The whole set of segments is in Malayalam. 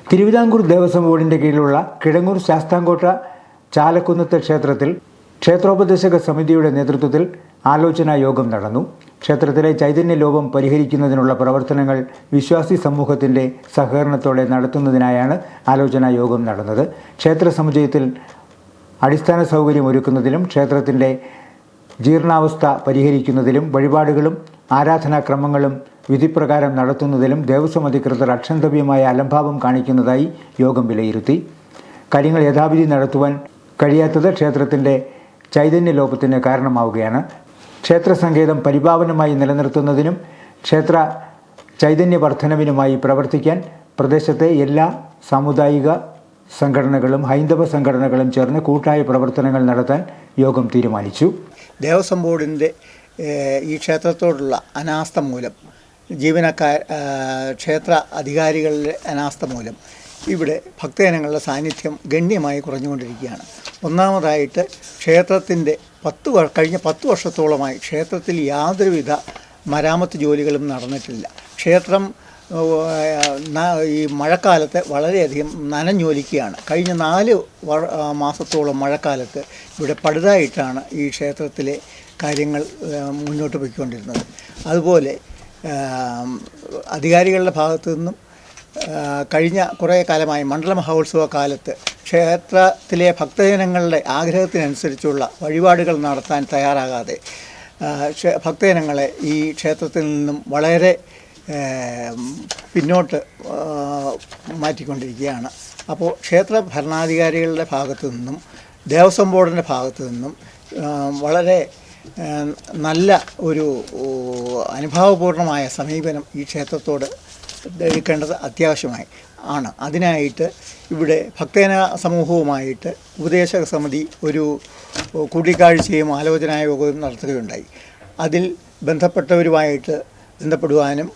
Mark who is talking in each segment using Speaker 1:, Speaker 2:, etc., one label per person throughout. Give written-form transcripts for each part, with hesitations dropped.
Speaker 1: തിരുവിതാംകൂർ ദേവസ്വം ബോർഡിൻ്റെ കീഴിലുള്ള കിഴങ്ങൂർ ശാസ്താംകോട്ട ചാലക്കുന്നത്ത് ക്ഷേത്രത്തിൽ ക്ഷേത്രോപദേശക സമിതിയുടെ നേതൃത്വത്തിൽ ആലോചനാ യോഗം നടന്നു. ക്ഷേത്രത്തിലെ ചൈതന്യലോപം പരിഹരിക്കുന്നതിനുള്ള പ്രവർത്തനങ്ങൾ വിശ്വാസി സമൂഹത്തിൻ്റെ സഹകരണത്തോടെ നടത്തുന്നതിനായാണ് ആലോചനാ യോഗം നടന്നത്. ക്ഷേത്ര സമുച്ചയത്തിൽ അടിസ്ഥാന സൗകര്യം ഒരുക്കുന്നതിലും ക്ഷേത്രത്തിൻ്റെ ജീർണാവസ്ഥ പരിഹരിക്കുന്നതിലും വഴിപാടുകളും ആരാധനാക്രമങ്ങളും വിധിപ്രകാരം നടത്തുന്നതിലും ദേവസ്വം അധികൃതർ അക്ഷന്തവ്യമായ അലംഭാവം കാണിക്കുന്നതായി യോഗം വിലയിരുത്തി. കാര്യങ്ങൾ യഥാവിധി നടത്തുവാൻ കഴിയാത്തത് ക്ഷേത്രത്തിൻ്റെ ചൈതന്യലോപത്തിന് കാരണമാവുകയാണ്. ക്ഷേത്രസങ്കേതം പരിപാവനമായി നിലനിർത്തുന്നതിനും ക്ഷേത്ര ചൈതന്യവർദ്ധനവിനുമായി പ്രവർത്തിക്കാൻ പ്രദേശത്തെ എല്ലാ സാമുദായിക സംഘടനകളും ഹൈന്ദവ സംഘടനകളും ചേർന്ന് കൂട്ടായ പ്രവർത്തനങ്ങൾ നടത്താൻ യോഗം തീരുമാനിച്ചു.
Speaker 2: ദേവസ്വം ബോർഡിൻ്റെ ഈ ക്ഷേത്രത്തോടുള്ള അനാസ്ഥ മൂലം ക്ഷേത്ര അധികാരികളുടെ അനാസ്ഥ മൂലം ഇവിടെ ഭക്തജനങ്ങളുടെ സാന്നിധ്യം ഗണ്യമായി കുറഞ്ഞുകൊണ്ടിരിക്കുകയാണ്. ഒന്നാമതായിട്ട് ക്ഷേത്രത്തിൻ്റെ കഴിഞ്ഞ 10 വർഷത്തോളമായി ക്ഷേത്രത്തിൽ യാതൊരുവിധ മരാമത്ത് ജോലികളും നടന്നിട്ടില്ല. ക്ഷേത്രം ഈ മഴക്കാലത്ത് വളരെയധികം നനഞ്ഞൊലിക്കുകയാണ്. കഴിഞ്ഞ 4 മാസത്തോളം മഴക്കാലത്ത് ഇവിടെ പടുതായിട്ടാണ് ഈ ക്ഷേത്രത്തിലെ കാര്യങ്ങൾ മുന്നോട്ട് പോയിക്കൊണ്ടിരുന്നത്. അതുപോലെ അധികാരികളുടെ ഭാഗത്തു നിന്നും കഴിഞ്ഞ കുറേ കാലമായി മണ്ഡല മഹോത്സവ കാലത്ത് ക്ഷേത്രത്തിലെ ഭക്തജനങ്ങളുടെ ആഗ്രഹത്തിനനുസരിച്ചുള്ള വഴിപാടുകൾ നടത്താൻ തയ്യാറാകാതെ ഭക്തജനങ്ങളെ ഈ ക്ഷേത്രത്തിൽ നിന്നും വളരെ പിന്നോട്ട് മാറ്റിക്കൊണ്ടിരിക്കുകയാണ്. അപ്പോൾ ക്ഷേത്ര ഭരണാധികാരികളുടെ ഭാഗത്തു നിന്നും ദേവസ്വം ബോർഡിൻ്റെ ഭാഗത്തു നിന്നും വളരെ നല്ല ഒരു അനുഭാവപൂർണമായ സമീപനം ഈ ക്ഷേത്രത്തോട് എടുക്കേണ്ടത് അത്യാവശ്യമായി ആണ്. അതിനായിട്ട് ഇവിടെ ഭക്തജന സമൂഹവുമായിട്ട് ഉപദേശക സമിതി ഒരു കൂടിക്കാഴ്ചയും ആലോചനാ യോഗവും നടത്തുകയുണ്ടായി. അതിൽ ബന്ധപ്പെടുവാനും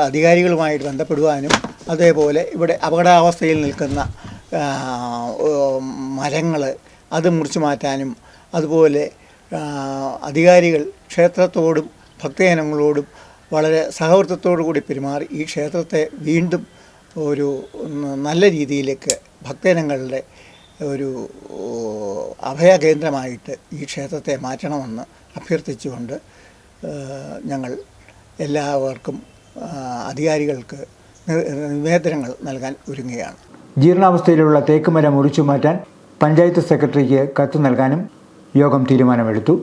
Speaker 2: അധികാരികളുമായിട്ട് ബന്ധപ്പെടുവാനും അതേപോലെ ഇവിടെ അപകടാവസ്ഥയിൽ നിൽക്കുന്ന മരങ്ങൾ അത് മുറിച്ചു മാറ്റാനും അതുപോലെ അധികാരികൾ ക്ഷേത്രത്തോടും ഭക്തജനങ്ങളോടും വളരെ സഹവർത്തിത്തോടു കൂടി പെരുമാറി ഈ ക്ഷേത്രത്തെ വീണ്ടും ഒരു നല്ല രീതിയിലേക്ക് ഭക്തജനങ്ങളുടെ ഒരു അഭയകേന്ദ്രമായിട്ട് ഈ ക്ഷേത്രത്തെ മാറ്റണമെന്ന് അഭ്യർത്ഥിച്ചുകൊണ്ട് ഞങ്ങൾ എല്ലാവർക്കും അധികാരികൾക്ക് നിവേദനങ്ങൾ നൽകാൻ ഒരുങ്ങുകയാണ്.
Speaker 1: ജീർണാവസ്ഥയിലുള്ള തേക്കുമരം മുറിച്ചു മാറ്റാൻ പഞ്ചായത്ത് സെക്രട്ടറിക്ക് കത്ത് നൽകാനും യോഗം തീരുമാനമെടുത്തു.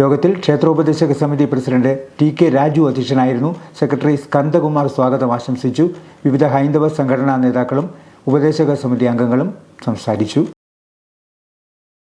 Speaker 1: യോഗത്തിൽ ക്ഷേത്രോപദേശക സമിതി പ്രസിഡന്റ് ടി.കെ. രാജു അധ്യക്ഷനായിരുന്നു. സെക്രട്ടറി സ്കന്ദകുമാർ സ്വാഗതം ആശംസിച്ചു. വിവിധ ഹൈന്ദവ സംഘടനാ നേതാക്കളും ഉപദേശക സമിതി അംഗങ്ങളും സംസാരിച്ചു.